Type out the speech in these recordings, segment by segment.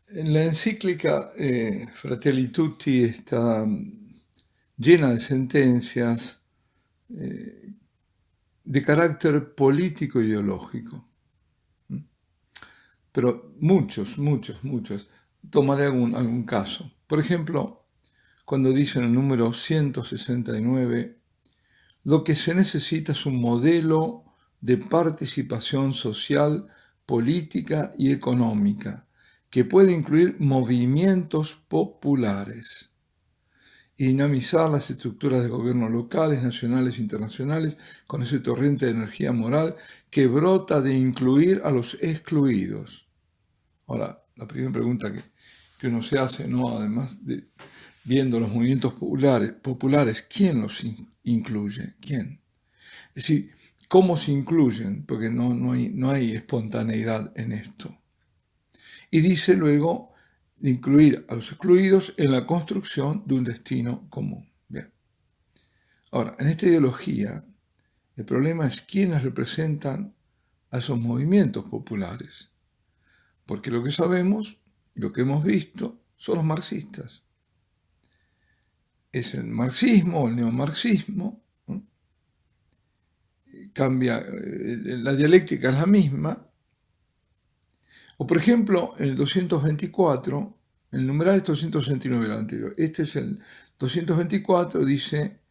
La encíclica Fratelli Tutti está llena de sentencias de carácter político-ideológico, pero muchos. Tomaré algún caso. Por ejemplo, cuando dice en el número 169, lo que se necesita es un modelo de participación social, política y económica que puede incluir movimientos populares y dinamizar las estructuras de gobierno locales, nacionales e internacionales con ese torrente de energía moral que brota de incluir a los excluidos. Ahora, la primera pregunta que uno se hace, ¿no? Además de viendo los movimientos populares, ¿quién los incluye? ¿Quién? Es decir, ¿cómo se incluyen? Porque no hay espontaneidad en esto. Y dice luego de incluir a los excluidos en la construcción de un destino común. Bien. Ahora, en esta ideología, el problema es quiénes representan a esos movimientos populares. Porque lo que sabemos, lo que hemos visto, son los marxistas. Es el marxismo o el neomarxismo, ¿no? Cambia, la dialéctica es la misma. O por ejemplo, el 224, el numeral es 269 el anterior. Este es el 224, dice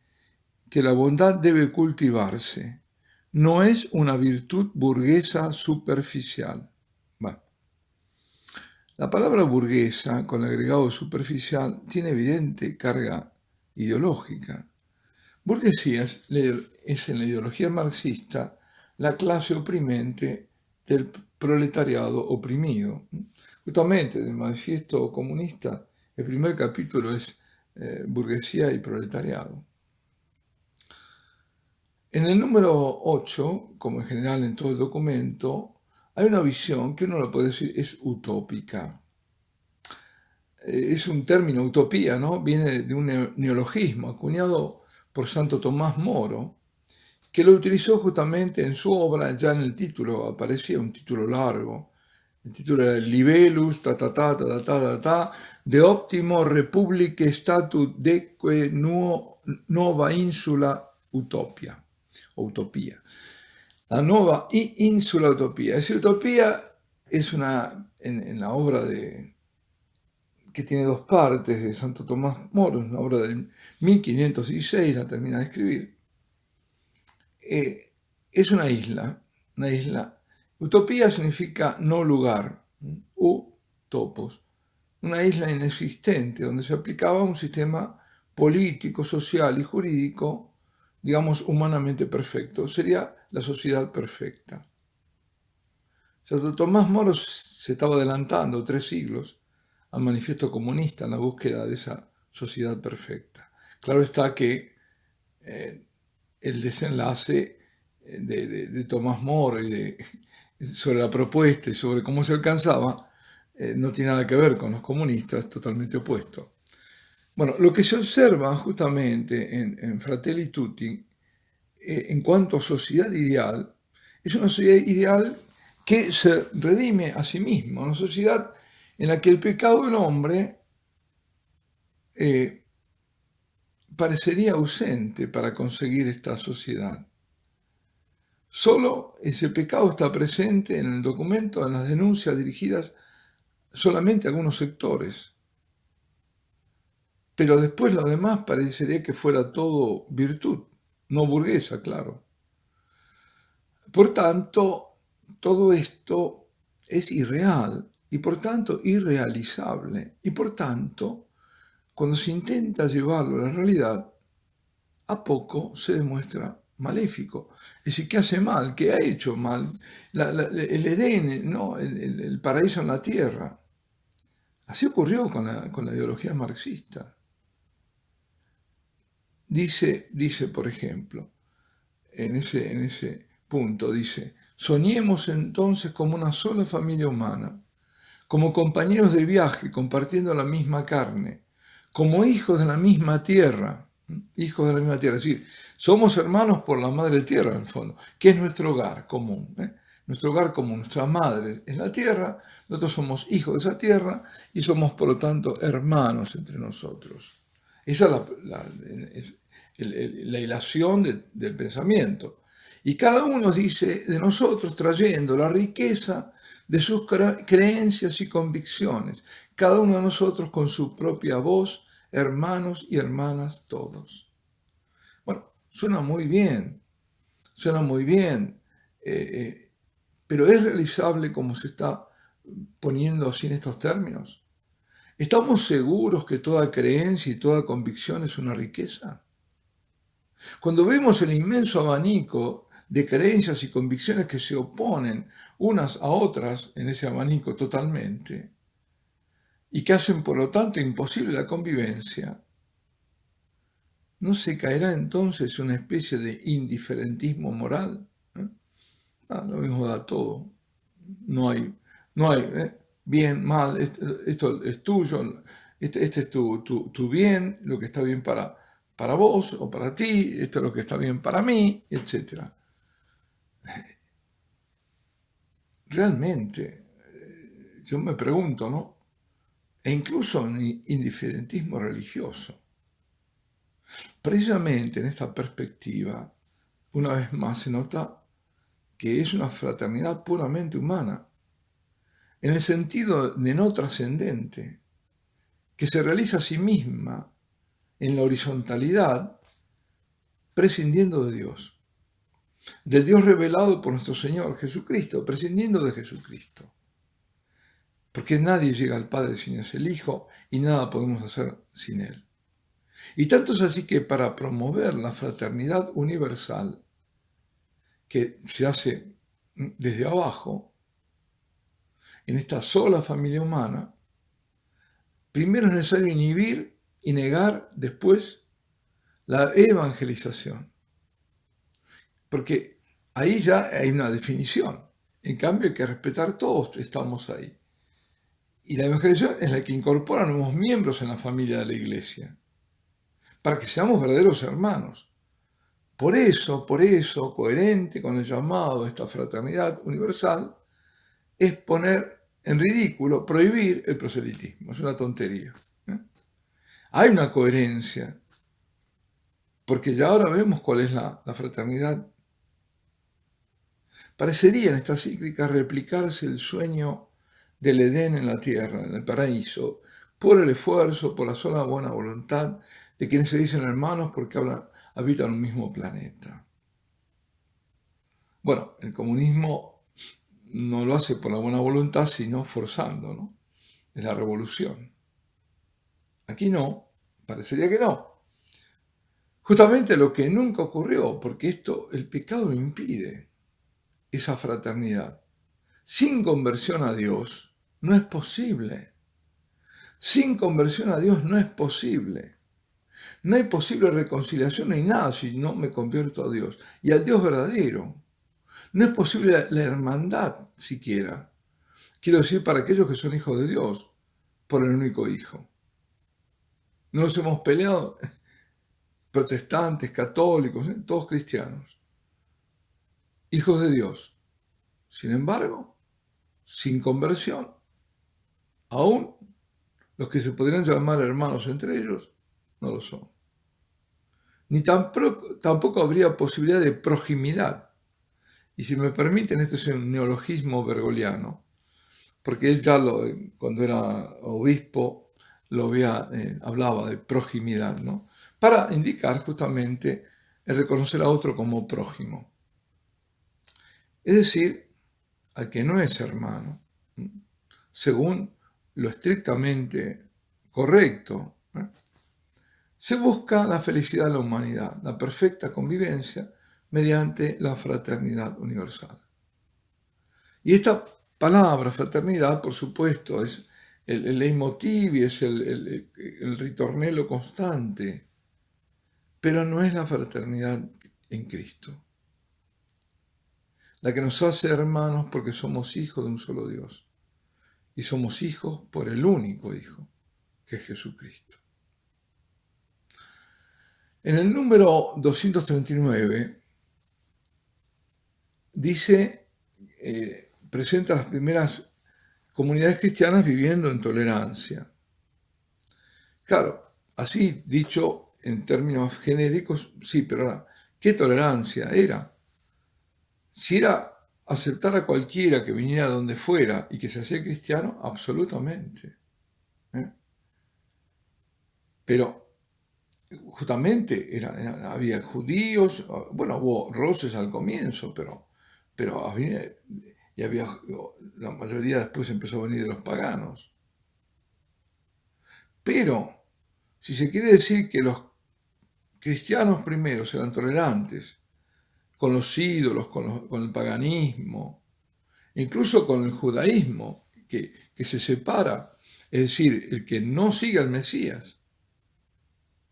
que la bondad debe cultivarse. No es una virtud burguesa superficial. Bueno, la palabra burguesa, con el agregado superficial, tiene evidente carga ideológica. Burguesía es en la ideología marxista la clase oprimente del proletariado oprimido. Justamente del manifiesto comunista, el primer capítulo es burguesía y proletariado. En el número 8, como en general en todo el documento, hay una visión que uno lo puede decir es utópica. Es un término, utopía, ¿no? Viene de un neologismo acuñado por Santo Tomás Moro, que lo utilizó justamente en su obra. Ya en el título aparecía un título largo. El título era Libellus, de optimo republicae statut deque nova insula utopia, o utopía. La nueva ínsula utopía. Esa utopía es en la obra que tiene dos partes de Santo Tomás Moro, una obra del 1516, la termina de escribir. Es una isla. Utopía significa no lugar, topos, una isla inexistente donde se aplicaba un sistema político, social y jurídico, digamos, humanamente perfecto. Sería la sociedad perfecta. Santo Tomás Moro se estaba adelantando 3 siglos al manifiesto comunista en la búsqueda de esa sociedad perfecta. Claro está que el desenlace de Tomás Moro y sobre la propuesta y sobre cómo se alcanzaba no tiene nada que ver con los comunistas, totalmente opuesto. Bueno, lo que se observa justamente en Fratelli Tutti en cuanto a sociedad ideal, es una sociedad ideal que se redime a sí misma, una sociedad en la que el pecado del hombre parecería ausente para conseguir esta sociedad. Solo ese pecado está presente en el documento, en las denuncias dirigidas solamente a algunos sectores. Pero después lo demás parecería que fuera todo virtud, no burguesa, claro. Por tanto, todo esto es irreal y por tanto irrealizable. Y por tanto, cuando se intenta llevarlo a la realidad, a poco se demuestra maléfico. Es decir, ¿qué hace mal? ¿Qué ha hecho mal? El Edén, ¿no? El paraíso en la tierra. Así ocurrió con la ideología marxista. Dice, por ejemplo, en ese punto, dice, soñemos entonces como una sola familia humana, como compañeros de viaje, compartiendo la misma carne, como hijos de la misma tierra, es decir, somos hermanos por la madre tierra en el fondo, que es nuestro hogar común. Nuestro hogar como nuestra madre es la tierra, nosotros somos hijos de esa tierra y somos por lo tanto hermanos entre nosotros. Esa es la ilación del pensamiento. Y cada uno dice de nosotros trayendo la riqueza de sus creencias y convicciones. Cada uno de nosotros con su propia voz, hermanos y hermanas todos. Bueno, suena muy bien, pero ¿es realizable como se está poniendo así en estos términos? ¿Estamos seguros que toda creencia y toda convicción es una riqueza? Cuando vemos el inmenso abanico de creencias y convicciones que se oponen unas a otras en ese abanico totalmente, y que hacen por lo tanto imposible la convivencia, ¿no se caerá entonces una especie de indiferentismo moral? Lo mismo da todo. No hay bien, mal, esto es tuyo, este es tu bien, lo que está bien para vos o para ti, esto es lo que está bien para mí, etc. Realmente, yo me pregunto, ¿no? E incluso en indiferentismo religioso. Precisamente en esta perspectiva, una vez más se nota que es una fraternidad puramente humana, en el sentido de no trascendente, que se realiza a sí misma en la horizontalidad, prescindiendo de Dios, del Dios revelado por nuestro Señor Jesucristo, prescindiendo de Jesucristo. Porque nadie llega al Padre sin el Hijo y nada podemos hacer sin Él. Y tanto es así que para promover la fraternidad universal, que se hace desde abajo, en esta sola familia humana, primero es necesario inhibir y negar después la evangelización. Porque ahí ya hay una definición. En cambio hay que respetar todos, estamos ahí. Y la evangelización es la que incorpora nuevos miembros en la familia de la iglesia, para que seamos verdaderos hermanos. Por eso, coherente con el llamado de esta fraternidad universal, es poner en ridículo, prohibir el proselitismo. Es una tontería. Hay una coherencia, porque ya ahora vemos cuál es la fraternidad. Parecería en esta cíclica replicarse el sueño del Edén en la tierra, en el paraíso, por el esfuerzo, por la sola buena voluntad de quienes se dicen hermanos porque habitan un mismo planeta. Bueno, el comunismo no lo hace por la buena voluntad, sino forzando, ¿no? Es la revolución. Aquí no, parecería que no. Justamente lo que nunca ocurrió, porque el pecado lo impide, esa fraternidad. Sin conversión a Dios no es posible. Sin conversión a Dios no es posible. No hay posible reconciliación ni nada si no me convierto a Dios y al Dios verdadero. No es posible la hermandad siquiera. Quiero decir, para aquellos que son hijos de Dios, por el único Hijo. No nos hemos peleado, protestantes, católicos, todos cristianos. Hijos de Dios. Sin embargo, sin conversión, aún los que se podrían llamar hermanos entre ellos, no lo son. Ni tampoco habría posibilidad de proximidad. Y si me permiten, este es un neologismo bergoliano, porque él ya cuando era obispo hablaba de proximidad, ¿no? Para indicar justamente el reconocer a otro como prójimo. Es decir, al que no es hermano, según lo estrictamente correcto, se busca la felicidad de la humanidad, la perfecta convivencia mediante la fraternidad universal. Y esta palabra fraternidad, por supuesto, es el leitmotiv y es el ritornello constante, pero no es la fraternidad en Cristo, la que nos hace hermanos porque somos hijos de un solo Dios y somos hijos por el único Hijo, que es Jesucristo. En el número 239 dice presenta las primeras comunidades cristianas viviendo en tolerancia. Claro, así dicho en términos genéricos, sí, pero ahora, ¿qué tolerancia era? Si era aceptar a cualquiera que viniera de donde fuera y que se hacía cristiano, absolutamente. Pero justamente había judíos, bueno, hubo roces al comienzo, pero y la mayoría después empezó a venir de los paganos. Pero, si se quiere decir que los cristianos primeros eran tolerantes con los ídolos, con el paganismo, incluso con el judaísmo, que se separa, es decir, el que no sigue al Mesías,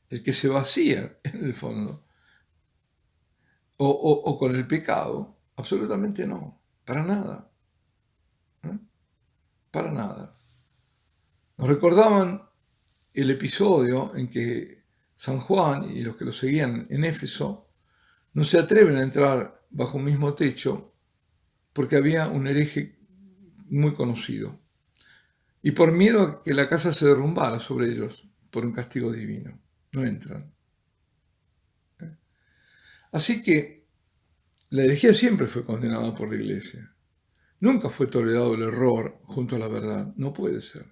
el que se vacía en el fondo, o con el pecado, absolutamente no, para nada, para nada. Nos recordaban el episodio en que San Juan y los que lo seguían en Éfeso no se atreven a entrar bajo un mismo techo porque había un hereje muy conocido y por miedo a que la casa se derrumbara sobre ellos por un castigo divino. No entran. Así que la herejía siempre fue condenada por la Iglesia. Nunca fue tolerado el error junto a la verdad. No puede ser.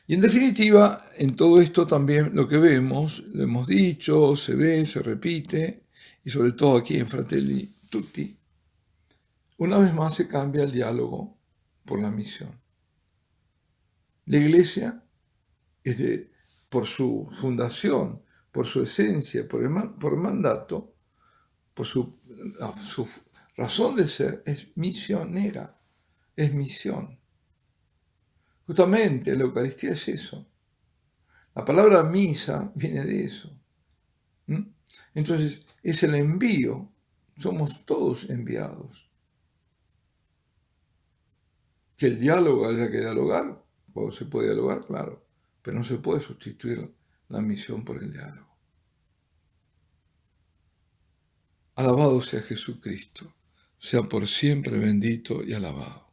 Y en definitiva, en todo esto también lo que vemos, lo hemos dicho, se ve, se repite, y sobre todo aquí en Fratelli Tutti, una vez más se cambia el diálogo por la misión. La Iglesia, por su fundación, por su esencia, por el mandato, por su razón de ser, es misionera, es misión. Justamente la Eucaristía es eso. La palabra misa viene de eso. Entonces, es el envío. Somos todos enviados. Que el diálogo haya que dialogar, cuando se puede dialogar, claro, pero no se puede sustituir la misión por el diálogo. Alabado sea Jesucristo, sea por siempre bendito y alabado.